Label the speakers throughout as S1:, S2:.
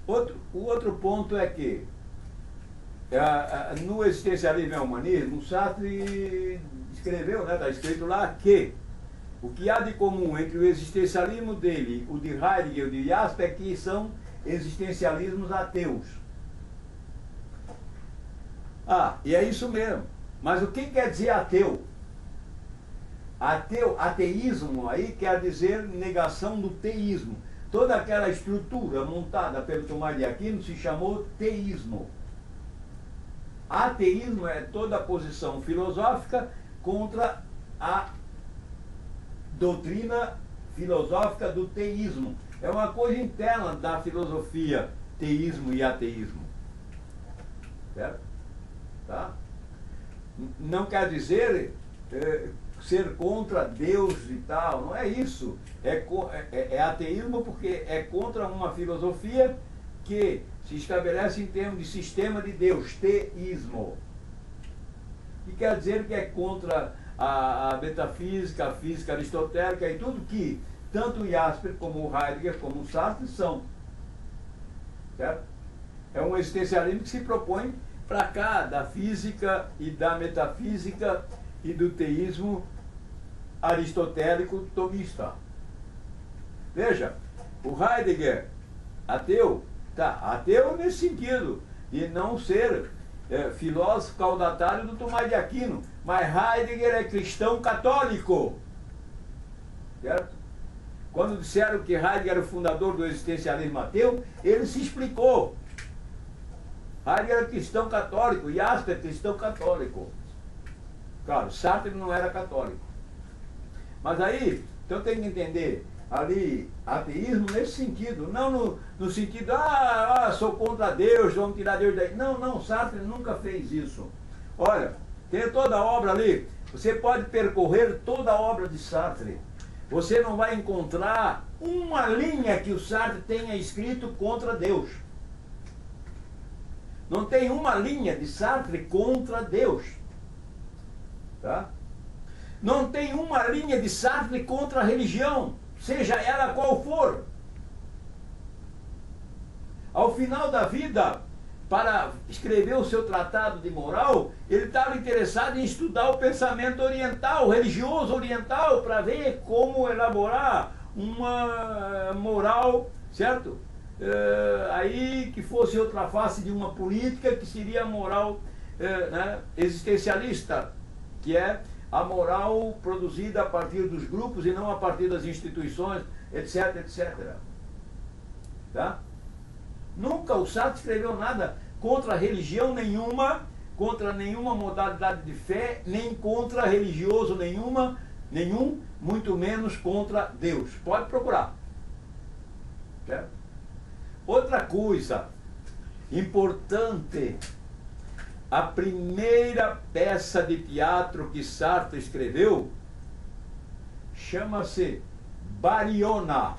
S1: O outro ponto é que no Existencialismo e Humanismo, o Sartre escreveu, né, está escrito lá, que o que há de comum entre o existencialismo dele, o de Heidegger e o de Jasper, é que são existencialismos ateus. E é isso mesmo. Mas o que quer dizer ateu? Ateísmo aí quer dizer negação do teísmo. Toda aquela estrutura montada pelo Tomás de Aquino se chamou teísmo. Ateísmo é toda a posição filosófica contra a doutrina filosófica do teísmo. É uma coisa interna da filosofia, teísmo e ateísmo. Certo? Tá? Não quer dizer ser contra Deus e tal, não é isso. É ateísmo porque é contra uma filosofia que se estabelece em termos de sistema de Deus, teísmo. E quer dizer que é contra a metafísica, a física aristotélica e tudo que tanto o Jasper como o Heidegger como o Sartre são. Certo? É um existencialismo que se propõe para cá da física e da metafísica e do teísmo aristotélico tomista. Veja, o Heidegger, ateu, ateu nesse sentido, de não ser filósofo caudatário do Tomás de Aquino, mas Heidegger é cristão católico. Certo? Quando disseram que Heidegger era o fundador do existencialismo ateu, ele se explicou. Heidegger era cristão católico, Jasper é cristão católico. Claro, Sartre não era católico. Mas aí, então tem que entender ali ateísmo nesse sentido, não no sentido, sou contra Deus, vamos tirar Deus daí. Não, Sartre nunca fez isso. Olha, tem toda a obra ali, você pode percorrer toda a obra de Sartre. Você não vai encontrar uma linha que o Sartre tenha escrito contra Deus. Não tem uma linha de Sartre contra Deus. Tá? Não tem uma linha de Sartre contra a religião, seja ela qual for. Ao final da vida, para escrever o seu tratado de moral, ele estava interessado em estudar o pensamento oriental, religioso oriental, para ver como elaborar uma moral, certo? Aí que fosse outra face de uma política, que seria a moral né, existencialista, que é a moral produzida a partir dos grupos e não a partir das instituições, etc, etc. Tá? Nunca o Sartre escreveu nada contra religião nenhuma, contra nenhuma modalidade de fé, nem contra religioso nenhum, muito menos contra Deus. Pode procurar. Certo? Outra coisa importante, a primeira peça de teatro que Sartre escreveu chama-se Bariona.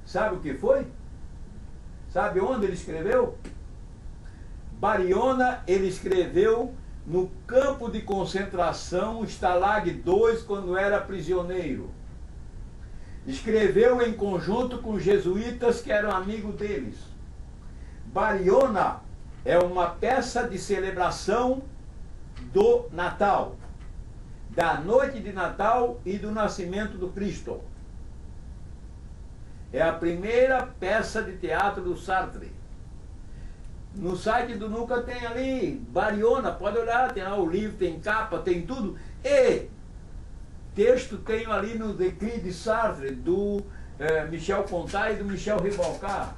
S1: Sabe o que foi? Sabe onde ele escreveu? Bariona ele escreveu no campo de concentração Stalag 2, quando era prisioneiro. Escreveu em conjunto com jesuítas que eram amigos deles. Bariona é uma peça de celebração do Natal, da noite de Natal e do nascimento do Cristo. É a primeira peça de teatro do Sartre. No site do Nuca tem ali, Bariona, pode olhar, tem lá o livro, tem capa, tem tudo. E texto tenho ali no Declínio de Sartre, do Michel Fontaine e do Michel Ribalcar.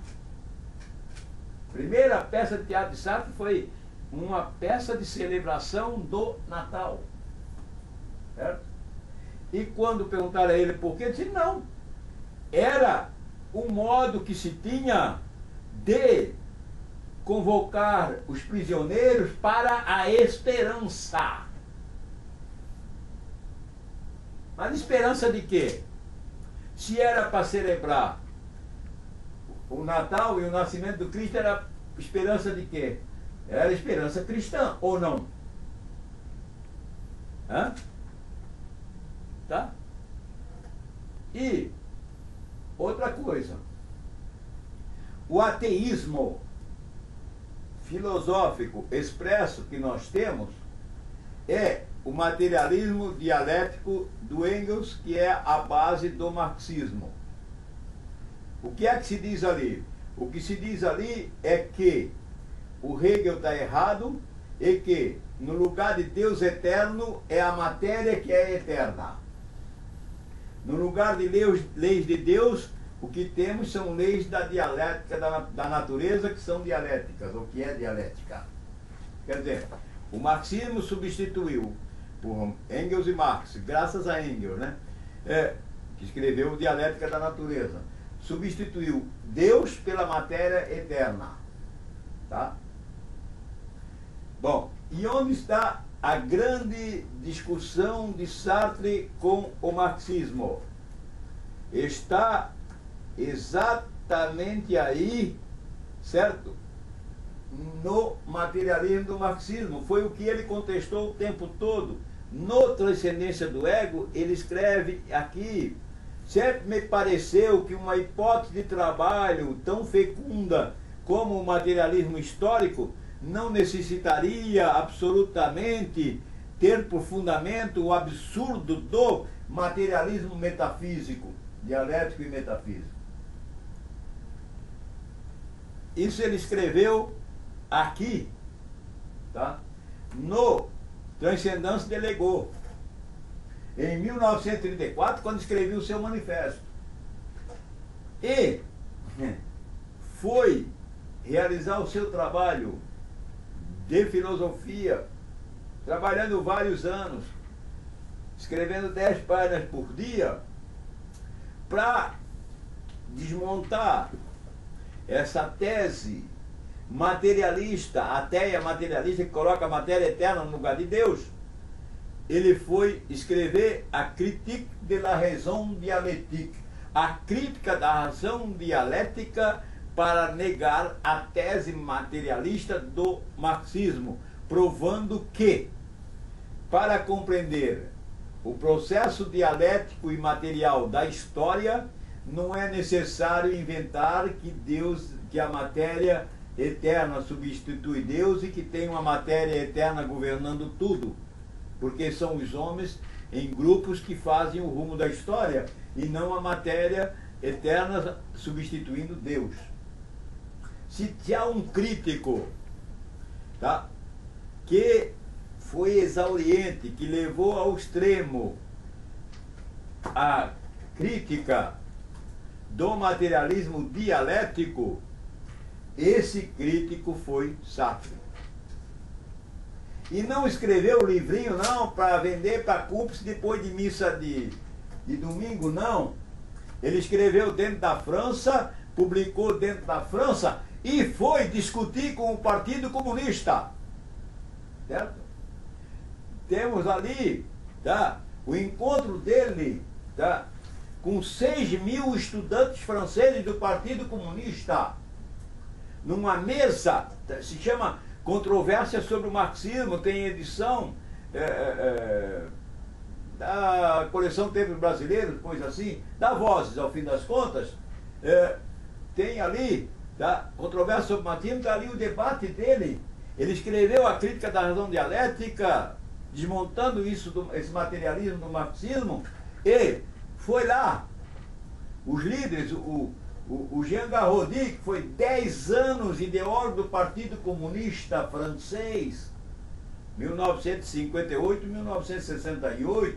S1: Primeira peça de teatro de Sartre foi uma peça de celebração do Natal. Certo? E quando perguntaram a ele por quê, ele disse, não, era o modo que se tinha de convocar os prisioneiros para a esperança. Mas esperança de quê? Se era para celebrar o Natal e o nascimento do Cristo, era esperança de quê? Era esperança cristã, ou não? Hã? Tá? E outra coisa, o ateísmo filosófico expresso que nós temos é o materialismo dialético do Engels, que é a base do marxismo. O que é que se diz ali? O que se diz ali é que o Hegel está errado e que no lugar de Deus eterno é a matéria que é eterna. No lugar de leis de Deus, o que temos são leis da dialética da natureza, que são dialéticas, ou que é dialética. Quer dizer, o marxismo substituiu por Engels e Marx, graças a Engels, né? Que escreveu Dialética da Natureza, substituiu Deus pela matéria eterna. Tá? Bom, e onde está a grande discussão de Sartre com o marxismo? Está exatamente aí, certo? No materialismo do marxismo. Foi o que ele contestou o tempo todo. No Transcendência do Ego, ele escreve aqui: sempre me pareceu que uma hipótese de trabalho tão fecunda como o materialismo histórico não necessitaria absolutamente ter por fundamento o absurdo do materialismo metafísico, dialético e metafísico. Isso ele escreveu aqui, tá? No Transcendência de Ego, em 1934, quando escreveu o seu manifesto. E foi realizar o seu trabalho de filosofia, trabalhando vários anos, escrevendo 10 páginas por dia, para desmontar essa tese materialista, ateia materialista, que coloca a matéria eterna no lugar de Deus. Ele foi escrever a Critique de la raison dialectique, a crítica da razão dialética, para negar a tese materialista do marxismo, provando que, para compreender o processo dialético e material da história, não é necessário inventar que a matéria eterna substitui Deus e que tem uma matéria eterna governando tudo, porque são os homens em grupos que fazem o rumo da história e não a matéria eterna substituindo Deus. Se há um crítico, tá, que foi exauriente, que levou ao extremo a crítica do materialismo dialético, esse crítico foi Sartre. E não escreveu o livrinho não para vender para cúmplice depois de missa de domingo, não. Ele escreveu dentro da França, publicou dentro da França e foi discutir com o Partido Comunista. Certo? Temos ali, tá, o encontro dele, tá, com 6.000 estudantes franceses do Partido Comunista, numa mesa, se chama Controvérsia sobre o Marxismo, tem edição da coleção Tempos Brasileiros, coisa assim, dá Vozes, ao fim das contas, tem ali, tá, Controvérsia sobre o Marxismo, está ali o debate dele. Ele escreveu a Crítica da Razão Dialética, desmontando esse materialismo do marxismo, e foi lá, os líderes, o Jean Garaudy, que foi 10 anos ideólogo do Partido Comunista Francês, 1958-1968,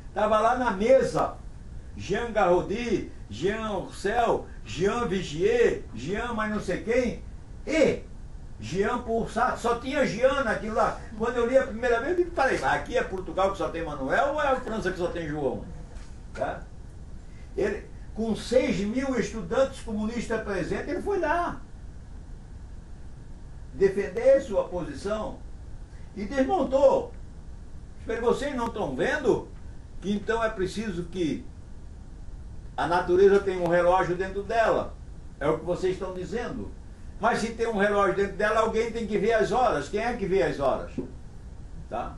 S1: estava lá na mesa, Jean Garaudy, Jean Roussel, Jean Vigier, Jean mais não sei quem, e Jean Paul Sartre, só tinha Jean naquilo lá. Quando eu li a primeira vez, eu disse, peraí, aqui é Portugal que só tem Manuel ou é a França que só tem João? Tá? Ele, com 6.000 estudantes comunistas presentes, ele foi lá defender sua posição e desmontou. Espero, vocês não estão vendo que então é preciso que a natureza tenha um relógio dentro dela. É o que vocês estão dizendo. Mas se tem um relógio dentro dela, alguém tem que ver as horas. Quem é que vê as horas? Tá?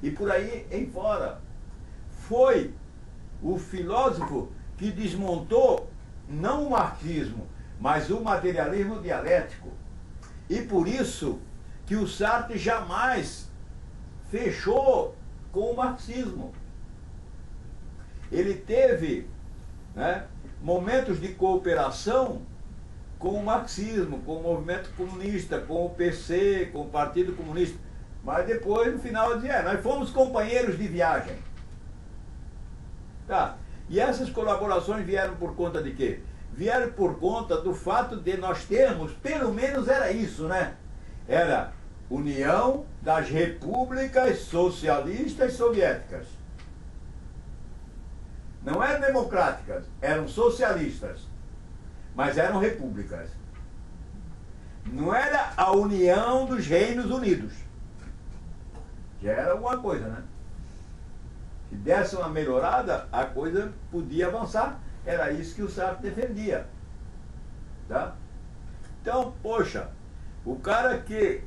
S1: E por aí em fora. Foi o filósofo que desmontou não o marxismo, mas o materialismo dialético. E por isso que o Sartre jamais fechou com o marxismo. Ele teve, né, momentos de cooperação com o marxismo, com o movimento comunista, com o PC, com o Partido Comunista. Mas depois, no final, ele dizia, nós fomos companheiros de viagem. Tá. E essas colaborações vieram por conta de quê? Vieram por conta do fato de nós termos, pelo menos era isso, né? Era União das Repúblicas Socialistas Soviéticas. Não eram democráticas, eram socialistas, mas eram repúblicas. Não era a União dos Reinos Unidos. Já era alguma coisa, né? Se desse uma melhorada, a coisa podia avançar. Era isso que o Sartre defendia. Tá? Então, poxa, o cara que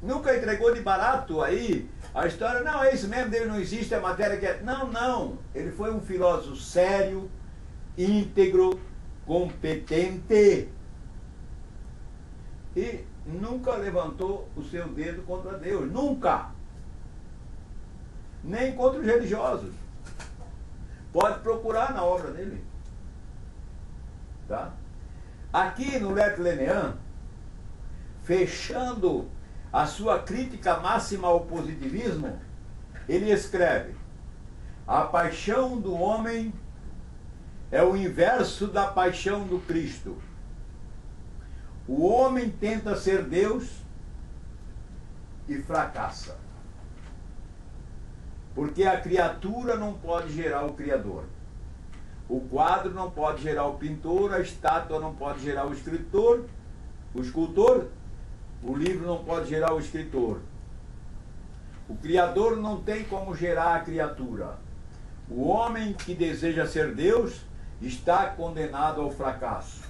S1: nunca entregou de barato aí a história, não, é isso mesmo, Deus não existe, a matéria que é... Não, não. Ele foi um filósofo sério, íntegro, competente. E nunca levantou o seu dedo contra Deus. Nunca. Nem contra os religiosos. Pode procurar na obra dele. Tá? Aqui no Lettre Lenéen, fechando a sua crítica máxima ao positivismo, ele escreve: a paixão do homem é o inverso da paixão do Cristo. O homem tenta ser Deus e fracassa. Porque a criatura não pode gerar o Criador. O quadro não pode gerar o pintor, a estátua não pode gerar o escultor, o livro não pode gerar o escritor. O Criador não tem como gerar a criatura. O homem que deseja ser Deus está condenado ao fracasso.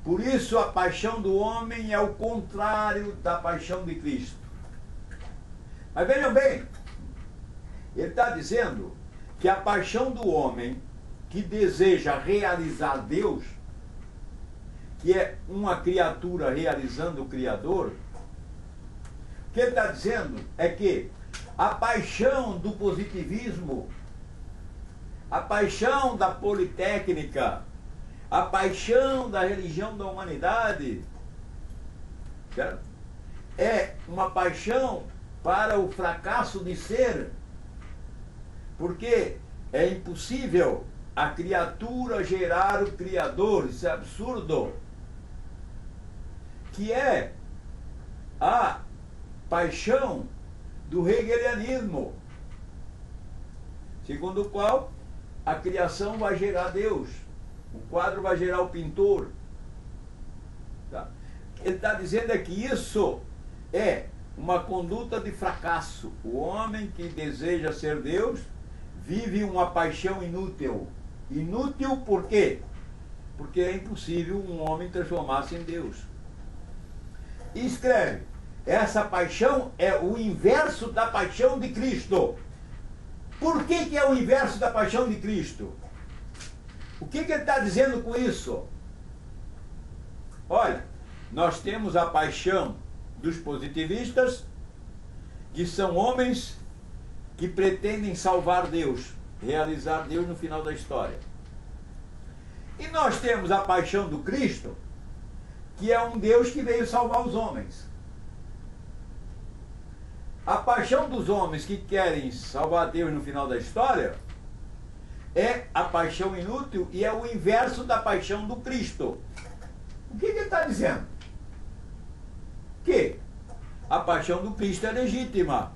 S1: Por isso a paixão do homem é o contrário da paixão de Cristo. Mas vejam bem, ele está dizendo que a paixão do homem que deseja realizar Deus, que é uma criatura realizando o Criador, o que ele está dizendo é que a paixão do positivismo, a paixão da politécnica, a paixão da religião da humanidade, certo? É uma paixão para o fracasso de ser, porque é impossível a criatura gerar o Criador. Isso é absurdo. Que é a paixão do hegelianismo, segundo o qual a criação vai gerar Deus, o quadro vai gerar o pintor. Tá? Ele está dizendo é que isso é uma conduta de fracasso. O homem que deseja ser Deus vive uma paixão inútil. Inútil por quê? Porque é impossível um homem transformar-se em Deus. E escreve: essa paixão é o inverso da paixão de Cristo. Por que é o inverso da paixão de Cristo? O que ele está dizendo com isso? Olha, nós temos a paixão dos positivistas, que são homens que pretendem salvar Deus, realizar Deus no final da história. E nós temos a paixão do Cristo, que é um Deus que veio salvar os homens. A paixão dos homens que querem salvar Deus no final da história é a paixão inútil e é o inverso da paixão do Cristo. O que ele está dizendo? Que a paixão do Cristo é legítima.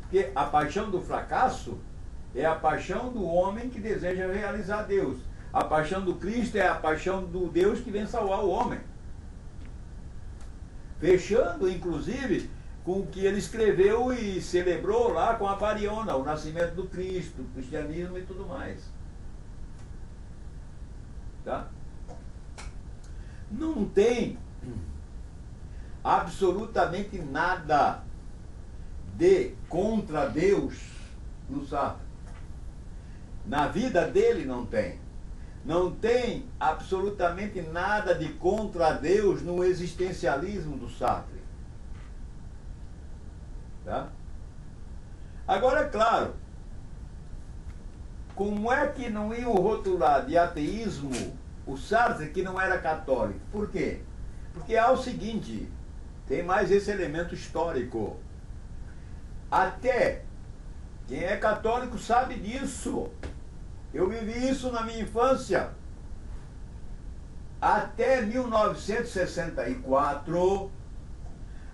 S1: Porque a paixão do fracasso é a paixão do homem que deseja realizar Deus. A paixão do Cristo é a paixão do Deus que vem salvar o homem. Fechando, inclusive, com o que ele escreveu e celebrou lá com a Variona, o nascimento do Cristo, o cristianismo e tudo mais. Tá? Não tem absolutamente nada de contra Deus no Sartre. Na vida dele não tem. Não tem absolutamente nada de contra Deus no existencialismo do Sartre. Tá? Agora, é claro, como é que não iam rotular de ateísmo o Sartre, que não era católico? Por quê? Porque há o seguinte, tem mais esse elemento histórico. Até quem é católico sabe disso. Eu vivi isso na minha infância. Até 1964,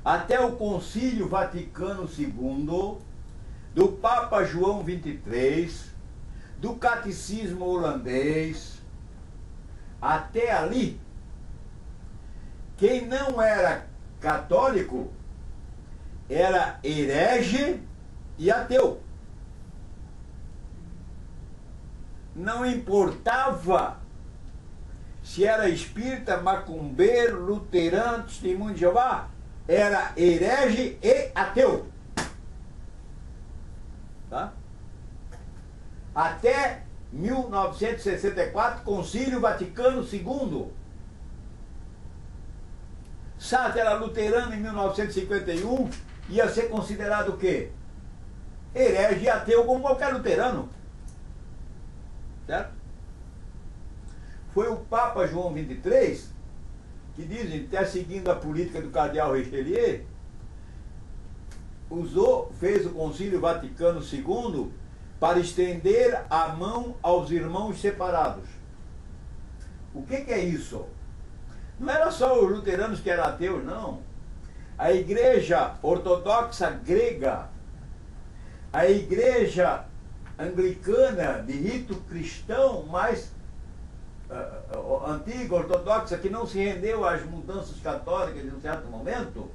S1: até o Concílio Vaticano II, do Papa João XXIII, do Catecismo holandês, até ali, quem não era católico era herege e ateu. Não importava se era espírita, macumbeiro, luterano, testemunho de Jeová, era herege e ateu. Tá? Até 1964, Concílio Vaticano II. Sartre era luterano em 1951, ia ser considerado o quê? Herege e ateu como qualquer luterano. Certo? Foi o Papa João XXIII, que dizem, até seguindo a política do cardeal Richelieu, fez o Concílio Vaticano II para estender a mão aos irmãos separados. O que é isso? Não era só os luteranos que eram ateus, não. A Igreja Ortodoxa Grega, a Igreja Anglicana de rito cristão mais antiga, ortodoxa, que não se rendeu às mudanças católicas em um certo momento,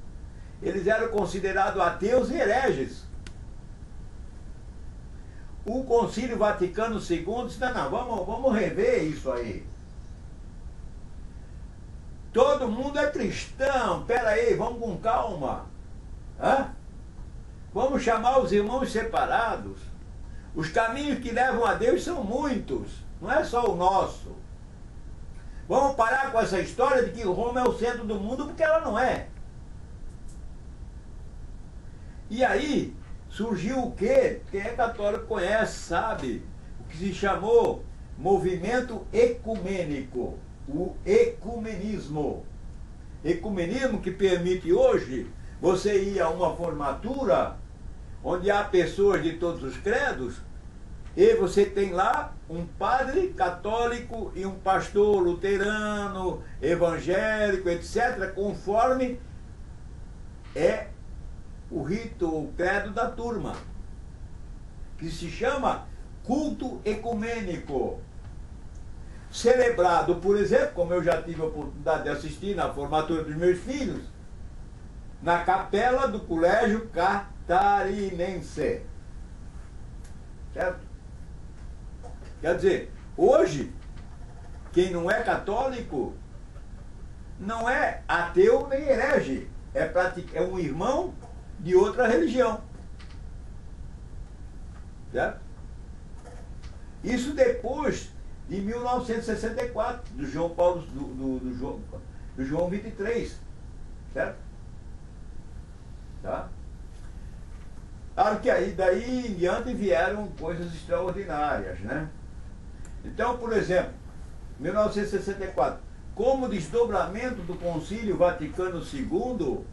S1: eles eram considerados ateus e hereges. O Concílio Vaticano II disse, não, vamos rever isso aí. Todo mundo é cristão, peraí, vamos com calma. Hã? Vamos chamar os irmãos separados. Os caminhos que levam a Deus são muitos, não é só o nosso. Vamos parar com essa história de que Roma é o centro do mundo, porque ela não é. E aí surgiu o quê? Quem é católico conhece, sabe? O que se chamou movimento ecumênico, o ecumenismo. Ecumenismo que permite hoje você ir a uma formatura onde há pessoas de todos os credos, e você tem lá um padre católico e um pastor luterano, evangélico, etc., conforme é o rito, o credo da turma, que se chama culto ecumênico, celebrado, por exemplo, como eu já tive a oportunidade de assistir na formatura dos meus filhos, na capela do Colégio Catarinense. Certo? Quer dizer, hoje, quem não é católico não é ateu nem herege, é um irmão de outra religião. Certo? Isso depois de 1964, do João Paulo, do João 23, certo? Tá? Claro que aí daí em diante vieram coisas extraordinárias, né? Então, por exemplo, 1964, como desdobramento do Concílio Vaticano II,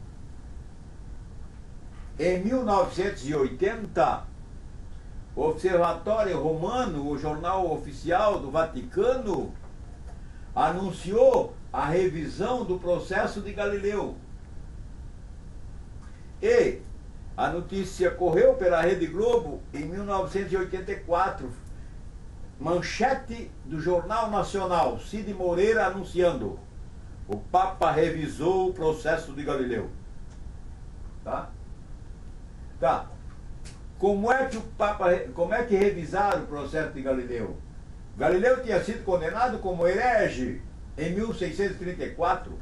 S1: em 1980, o Observatório Romano, o jornal oficial do Vaticano, anunciou a revisão do processo de Galileu. E a notícia correu pela Rede Globo em 1984, manchete do Jornal Nacional, Cid Moreira anunciando: o Papa revisou o processo de Galileu. Tá? Tá. Como é que revisaram o processo de Galileu? Galileu tinha sido condenado como herege em 1634,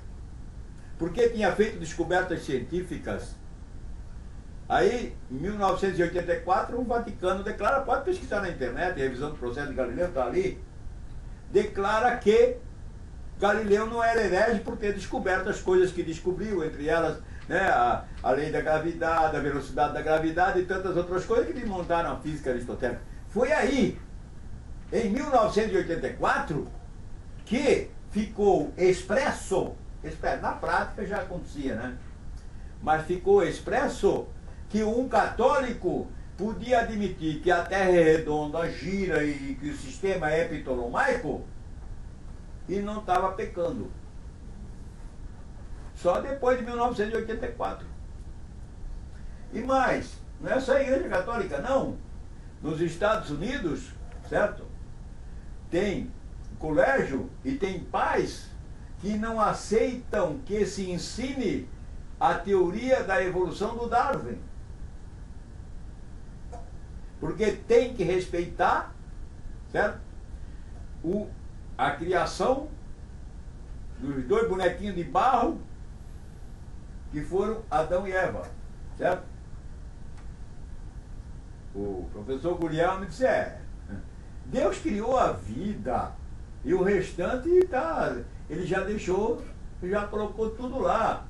S1: porque tinha feito descobertas científicas Aí, em 1984, o Vaticano declara, pode pesquisar na internet, revisão do processo de Galileu, está ali, declara que Galileu não era herege por ter descoberto as coisas que descobriu, entre elas, né, a lei da gravidade, a velocidade da gravidade e tantas outras coisas que desmontaram a física aristotélica. Foi aí, em 1984, que ficou expresso, na prática já acontecia, né? Mas ficou expresso que um católico podia admitir que a Terra é redonda, gira e que o sistema é ptolomaico e não estava pecando. Só depois de 1984. E mais, não é só a Igreja Católica, não. Nos Estados Unidos, certo? Tem colégio e tem pais que não aceitam que se ensine a teoria da evolução do Darwin. Porque tem que respeitar, certo? A criação dos dois bonequinhos de barro que foram Adão e Eva, certo? O professor Guriel me disse, Deus criou a vida e o restante ele já deixou, já colocou tudo lá.